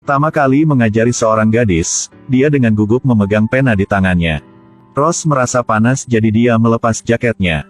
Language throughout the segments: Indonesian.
Pertama kali mengajari seorang gadis, dia dengan gugup memegang pena di tangannya. Ross merasa panas jadi dia melepas jaketnya.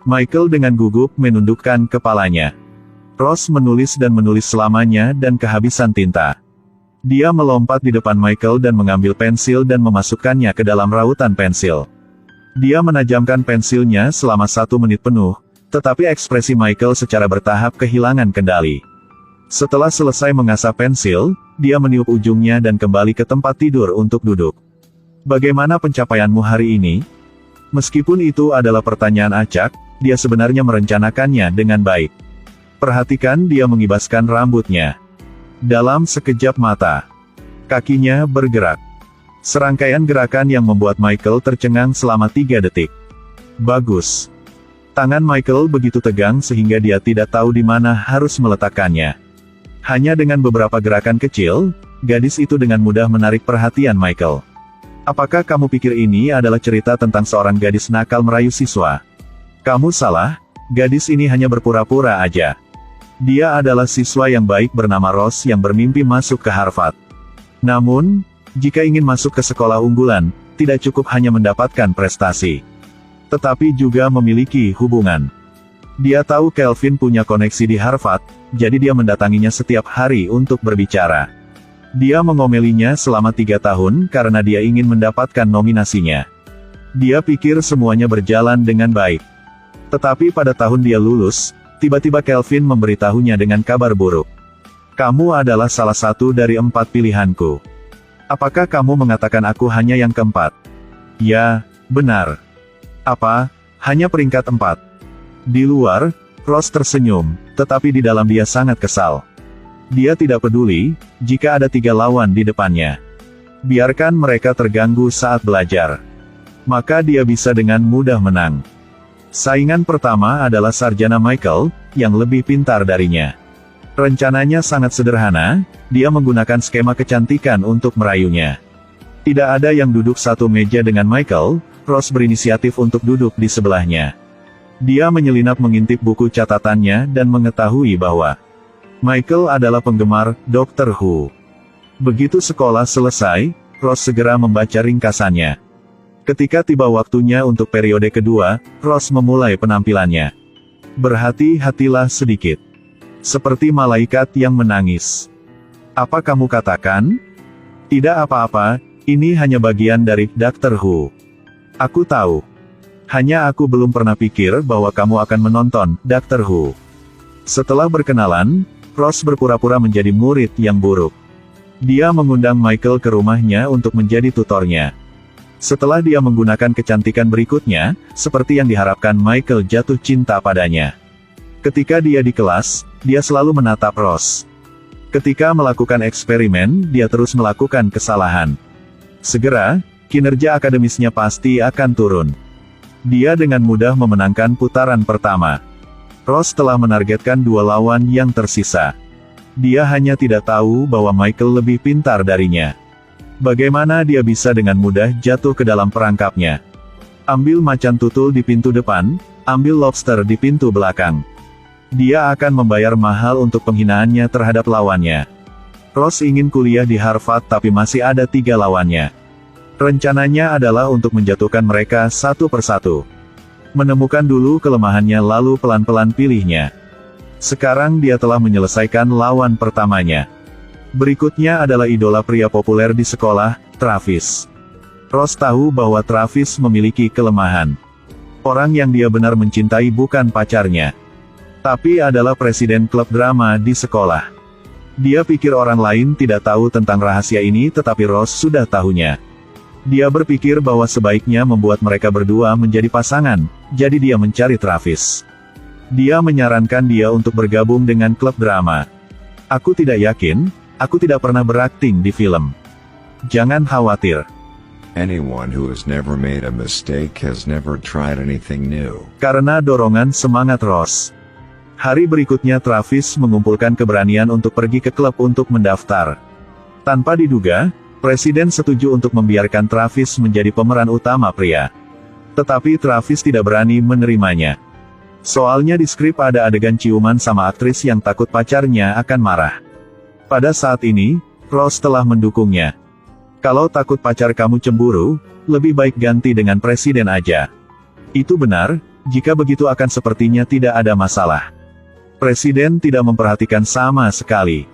Michael dengan gugup menundukkan kepalanya. Ross menulis dan menulis selamanya dan kehabisan tinta. Dia melompat di depan Michael dan mengambil pensil dan memasukkannya ke dalam rautan pensil. Dia menajamkan pensilnya selama 1 menit penuh, tetapi ekspresi Michael secara bertahap kehilangan kendali. Setelah selesai mengasah pensil, dia meniup ujungnya dan kembali ke tempat tidur untuk duduk. Bagaimana pencapaianmu hari ini? Meskipun itu adalah pertanyaan acak, dia sebenarnya merencanakannya dengan baik. Perhatikan dia mengibaskan rambutnya. Dalam sekejap mata, kakinya bergerak. Serangkaian gerakan yang membuat Michael tercengang selama 3 detik. Bagus. Tangan Michael begitu tegang sehingga dia tidak tahu di mana harus meletakkannya. Hanya dengan beberapa gerakan kecil, gadis itu dengan mudah menarik perhatian Michael. Apakah kamu pikir ini adalah cerita tentang seorang gadis nakal merayu siswa? Kamu salah, gadis ini hanya berpura-pura aja. Dia adalah siswa yang baik bernama Ross yang bermimpi masuk ke Harvard. Namun, jika ingin masuk ke sekolah unggulan, tidak cukup hanya mendapatkan prestasi, tetapi juga memiliki hubungan. Dia tahu Kelvin punya koneksi di Harvard, jadi dia mendatanginya setiap hari untuk berbicara. Dia mengomelinya selama 3 tahun karena dia ingin mendapatkan nominasinya. Dia pikir semuanya berjalan dengan baik. Tetapi pada tahun dia lulus, tiba-tiba Kelvin memberitahunya dengan kabar buruk. Kamu adalah salah satu dari 4 pilihanku. Apakah kamu mengatakan aku hanya yang keempat? Ya, benar. Apa? Hanya peringkat 4. Di luar, Ross tersenyum, tetapi di dalam dia sangat kesal. Dia tidak peduli, jika ada 3 lawan di depannya. Biarkan mereka terganggu saat belajar. Maka dia bisa dengan mudah menang. Saingan pertama adalah sarjana Michael, yang lebih pintar darinya. Rencananya sangat sederhana, dia menggunakan skema kecantikan untuk merayunya. Tidak ada yang duduk satu meja dengan Michael, Ross berinisiatif untuk duduk di sebelahnya. Dia menyelinap mengintip buku catatannya dan mengetahui bahwa Michael adalah penggemar Doctor Who. Begitu sekolah selesai, Ross segera membaca ringkasannya. Ketika tiba waktunya untuk periode kedua, Ross memulai penampilannya. Berhati-hatilah sedikit. Seperti malaikat yang menangis. Apa kamu katakan? Tidak apa-apa, ini hanya bagian dari Doctor Who. Aku tahu. Hanya aku belum pernah pikir bahwa kamu akan menonton Doctor Who. Setelah berkenalan, Ross berpura-pura menjadi murid yang buruk. Dia mengundang Michael ke rumahnya untuk menjadi tutornya. Setelah dia menggunakan kecantikan berikutnya, seperti yang diharapkan Michael jatuh cinta padanya. Ketika dia di kelas, dia selalu menatap Ross. Ketika melakukan eksperimen, dia terus melakukan kesalahan. Segera, kinerja akademisnya pasti akan turun. Dia dengan mudah memenangkan putaran pertama. Ross telah menargetkan 2 lawan yang tersisa. Dia hanya tidak tahu bahwa Michael lebih pintar darinya. Bagaimana dia bisa dengan mudah jatuh ke dalam perangkapnya? Ambil macan tutul di pintu depan, ambil lobster di pintu belakang. Dia akan membayar mahal untuk penghinaannya terhadap lawannya. Ross ingin kuliah di Harvard tapi masih ada 3 lawannya. Rencananya adalah untuk menjatuhkan mereka satu persatu. Menemukan dulu kelemahannya lalu pelan-pelan pilihnya. Sekarang dia telah menyelesaikan lawan pertamanya. Berikutnya adalah idola pria populer di sekolah, Travis. Ross tahu bahwa Travis memiliki kelemahan. Orang yang dia benar mencintai bukan pacarnya, tapi adalah presiden klub drama di sekolah. Dia pikir orang lain tidak tahu tentang rahasia ini tetapi Ross sudah tahunya. Dia berpikir bahwa sebaiknya membuat mereka berdua menjadi pasangan, jadi dia mencari Travis. Dia menyarankan dia untuk bergabung dengan klub drama. Aku tidak yakin. Aku tidak pernah berakting di film. Jangan khawatir. Anyone who has never made a mistake has never tried anything new. Karena dorongan semangat Ross. Hari berikutnya Travis mengumpulkan keberanian untuk pergi ke klub untuk mendaftar. Tanpa diduga, Presiden setuju untuk membiarkan Travis menjadi pemeran utama pria. Tetapi Travis tidak berani menerimanya. Soalnya di skrip ada adegan ciuman sama aktris yang takut pacarnya akan marah. Pada saat ini, Ross telah mendukungnya. Kalau takut pacar kamu cemburu, lebih baik ganti dengan presiden aja. Itu benar, jika begitu akan sepertinya tidak ada masalah. Presiden tidak memperhatikan sama sekali.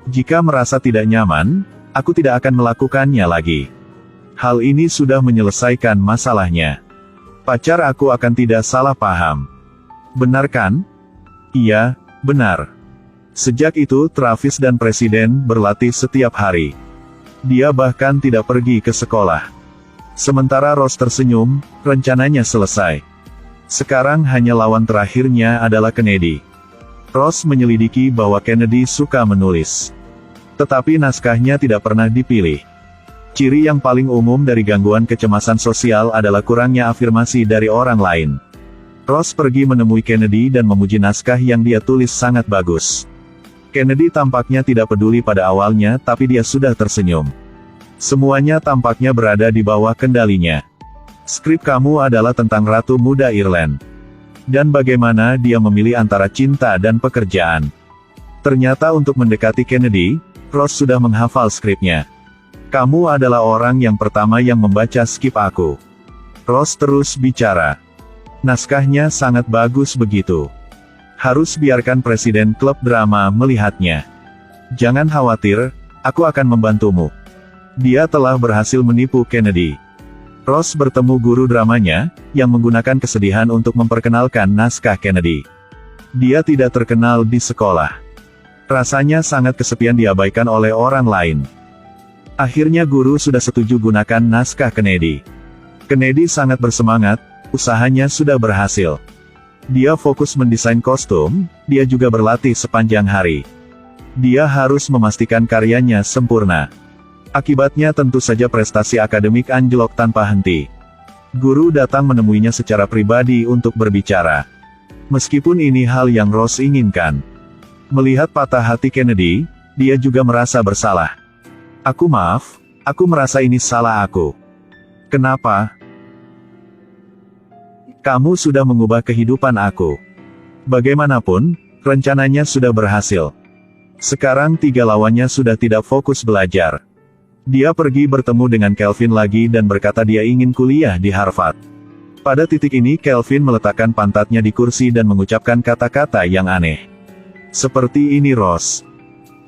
Jika merasa tidak nyaman, aku tidak akan melakukannya lagi. Hal ini sudah menyelesaikan masalahnya. Pacar aku akan tidak salah paham. Benar kan? Iya, benar. Sejak itu Travis dan presiden berlatih setiap hari. Dia bahkan tidak pergi ke sekolah. Sementara Ross tersenyum, rencananya selesai. Sekarang hanya lawan terakhirnya adalah Kennedy. Ross menyelidiki bahwa Kennedy suka menulis. Tetapi naskahnya tidak pernah dipilih. Ciri yang paling umum dari gangguan kecemasan sosial adalah kurangnya afirmasi dari orang lain. Ross pergi menemui Kennedy dan memuji naskah yang dia tulis sangat bagus. Kennedy tampaknya tidak peduli pada awalnya, tapi dia sudah tersenyum. Semuanya tampaknya berada di bawah kendalinya. Skrip kamu adalah tentang Ratu Muda Ireland. Dan bagaimana dia memilih antara cinta dan pekerjaan. Ternyata untuk mendekati Kennedy, Ross sudah menghafal skripnya. Kamu adalah orang yang pertama yang membaca skrip aku. Ross terus bicara. Naskahnya sangat bagus begitu. Harus biarkan presiden klub drama melihatnya. Jangan khawatir, aku akan membantumu. Dia telah berhasil menipu Kennedy. Ross bertemu guru dramanya, yang menggunakan kesedihan untuk memperkenalkan naskah Kennedy. Dia tidak terkenal di sekolah. Rasanya sangat kesepian diabaikan oleh orang lain. Akhirnya guru sudah setuju gunakan naskah Kennedy. Kennedy sangat bersemangat, usahanya sudah berhasil. Dia fokus mendesain kostum, dia juga berlatih sepanjang hari. Dia harus memastikan karyanya sempurna. Akibatnya tentu saja prestasi akademik anjlok tanpa henti. Guru datang menemuinya secara pribadi untuk berbicara. Meskipun ini hal yang Ross inginkan. Melihat patah hati Kennedy, dia juga merasa bersalah. Aku merasa ini salah aku. Kenapa? Kamu sudah mengubah kehidupan aku. Bagaimanapun, rencananya sudah berhasil. Sekarang tiga lawannya sudah tidak fokus belajar. Dia pergi bertemu dengan Kelvin lagi dan berkata dia ingin kuliah di Harvard. Pada titik ini Kelvin meletakkan pantatnya di kursi dan mengucapkan kata-kata yang aneh. Seperti ini Ross.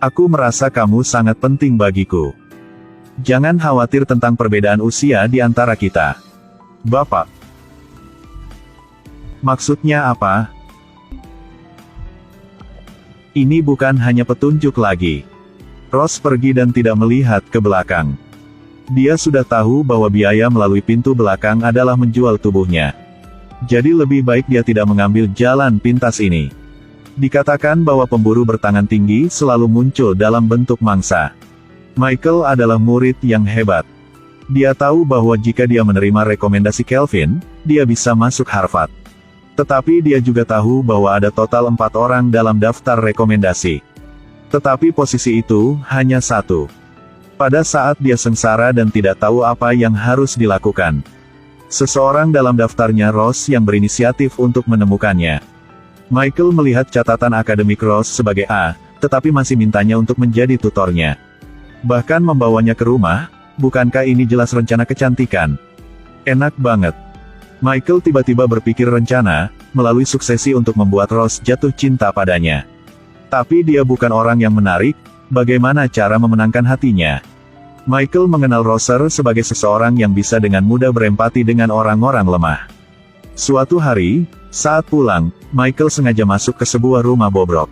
Aku merasa kamu sangat penting bagiku. Jangan khawatir tentang perbedaan usia di antara kita. Bapak. Maksudnya apa? Ini bukan hanya petunjuk lagi. Ross pergi dan tidak melihat ke belakang. Dia sudah tahu bahwa biaya melalui pintu belakang adalah menjual tubuhnya. Jadi lebih baik dia tidak mengambil jalan pintas ini. Dikatakan bahwa pemburu bertangan tinggi selalu muncul dalam bentuk mangsa. Michael adalah murid yang hebat. Dia tahu bahwa jika dia menerima rekomendasi Kelvin, dia bisa masuk Harvard. Tetapi dia juga tahu bahwa ada total 4 orang dalam daftar rekomendasi. Tetapi posisi itu hanya satu. Pada saat dia sengsara dan tidak tahu apa yang harus dilakukan. Seseorang dalam daftarnya Ross yang berinisiatif untuk menemukannya. Michael melihat catatan akademik Ross sebagai A, tetapi masih mintanya untuk menjadi tutornya. Bahkan membawanya ke rumah, bukankah ini jelas rencana kecantikan? Enak banget. Michael tiba-tiba berpikir rencana, melalui suksesi untuk membuat Ross jatuh cinta padanya. Tapi dia bukan orang yang menarik, bagaimana cara memenangkan hatinya? Michael mengenal Rosser sebagai seseorang yang bisa dengan mudah berempati dengan orang-orang lemah. Suatu hari, saat pulang, Michael sengaja masuk ke sebuah rumah bobrok.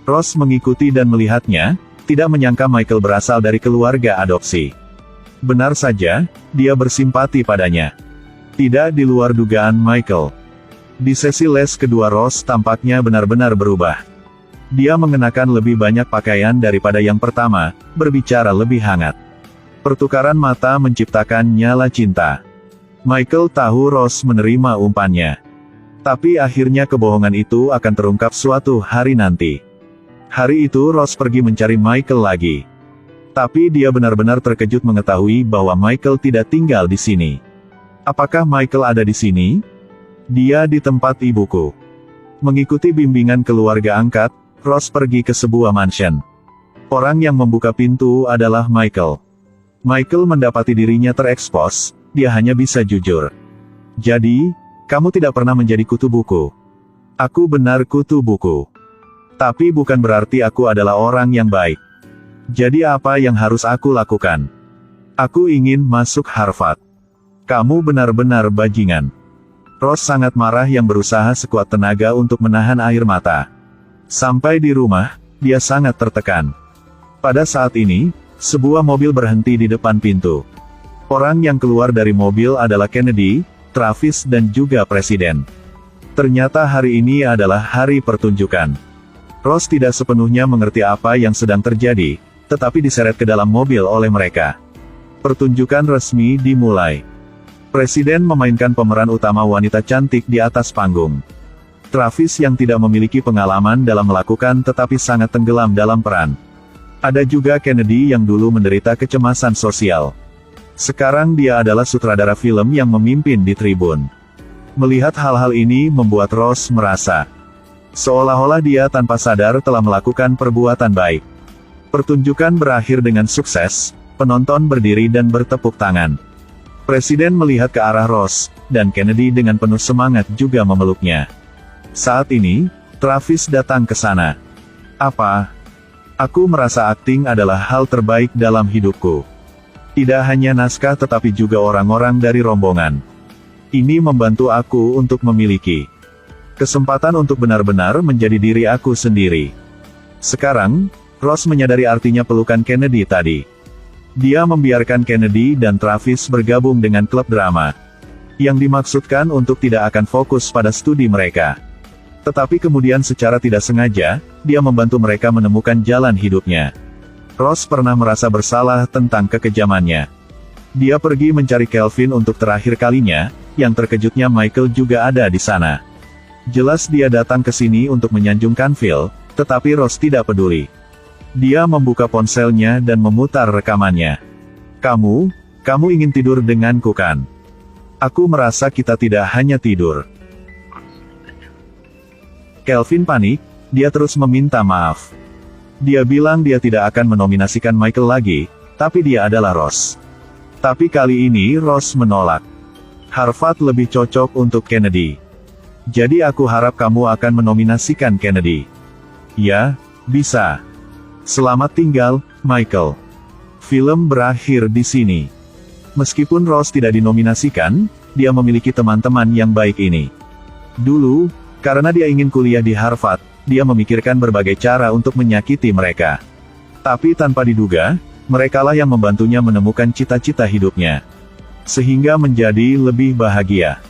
Ross mengikuti dan melihatnya, tidak menyangka Michael berasal dari keluarga adopsi. Benar saja, dia bersimpati padanya. Tidak di luar dugaan Michael. Di sesi les kedua Ross tampaknya benar-benar berubah. Dia mengenakan lebih banyak pakaian daripada yang pertama, berbicara lebih hangat. Pertukaran mata menciptakan nyala cinta. Michael tahu Ross menerima umpannya. Tapi akhirnya kebohongan itu akan terungkap suatu hari nanti. Hari itu Ross pergi mencari Michael lagi. Tapi dia benar-benar terkejut mengetahui bahwa Michael tidak tinggal di sini. Apakah Michael ada di sini? Dia di tempat ibuku. Mengikuti bimbingan keluarga angkat, Ross pergi ke sebuah mansion. Orang yang membuka pintu adalah Michael. Michael mendapati dirinya terekspos, dia hanya bisa jujur. Jadi, kamu tidak pernah menjadi kutu buku. Aku benar kutu buku. Tapi bukan berarti aku adalah orang yang baik. Jadi apa yang harus aku lakukan? Aku ingin masuk Harvard. Kamu benar-benar bajingan. Ross sangat marah yang berusaha sekuat tenaga untuk menahan air mata. Sampai di rumah, dia sangat tertekan. Pada saat ini, sebuah mobil berhenti di depan pintu. Orang yang keluar dari mobil adalah Kennedy, Travis dan juga Presiden. Ternyata hari ini adalah hari pertunjukan. Ross tidak sepenuhnya mengerti apa yang sedang terjadi, tetapi diseret ke dalam mobil oleh mereka. Pertunjukan resmi dimulai. Presiden memainkan pemeran utama wanita cantik di atas panggung. Travis yang tidak memiliki pengalaman dalam melakukan tetapi sangat tenggelam dalam peran. Ada juga Kennedy yang dulu menderita kecemasan sosial. Sekarang dia adalah sutradara film yang memimpin di tribun. Melihat hal-hal ini membuat Ross merasa seolah-olah dia tanpa sadar telah melakukan perbuatan baik. Pertunjukan berakhir dengan sukses, penonton berdiri dan bertepuk tangan. Presiden melihat ke arah Ross, dan Kennedy dengan penuh semangat juga memeluknya. Saat ini, Travis datang ke sana. Apa? Aku merasa akting adalah hal terbaik dalam hidupku. Tidak hanya naskah tetapi juga orang-orang dari rombongan. Ini membantu aku untuk memiliki kesempatan untuk benar-benar menjadi diri aku sendiri. Sekarang, Ross menyadari artinya pelukan Kennedy tadi. Dia membiarkan Kennedy dan Travis bergabung dengan klub drama. Yang dimaksudkan untuk tidak akan fokus pada studi mereka. Tetapi kemudian secara tidak sengaja, dia membantu mereka menemukan jalan hidupnya. Ross pernah merasa bersalah tentang kekejamannya. Dia pergi mencari Kelvin untuk terakhir kalinya, yang terkejutnya Michael juga ada di sana. Jelas dia datang ke sini untuk menyanjungkan Phil, tetapi Ross tidak peduli. Dia membuka ponselnya dan memutar rekamannya. Kamu ingin tidur denganku kan? Aku merasa kita tidak hanya tidur. Kelvin panik, dia terus meminta maaf. Dia bilang dia tidak akan menominasikan Michael lagi, tapi dia adalah Ross. Tapi kali ini Ross menolak. Harvard lebih cocok untuk Kennedy. Jadi aku harap kamu akan menominasikan Kennedy. Ya, bisa. Selamat tinggal, Michael. Film berakhir di sini. Meskipun Ross tidak dinominasikan, dia memiliki teman-teman yang baik ini. Dulu, karena dia ingin kuliah di Harvard, dia memikirkan berbagai cara untuk menyakiti mereka. Tapi tanpa diduga, merekalah yang membantunya menemukan cita-cita hidupnya. Sehingga menjadi lebih bahagia.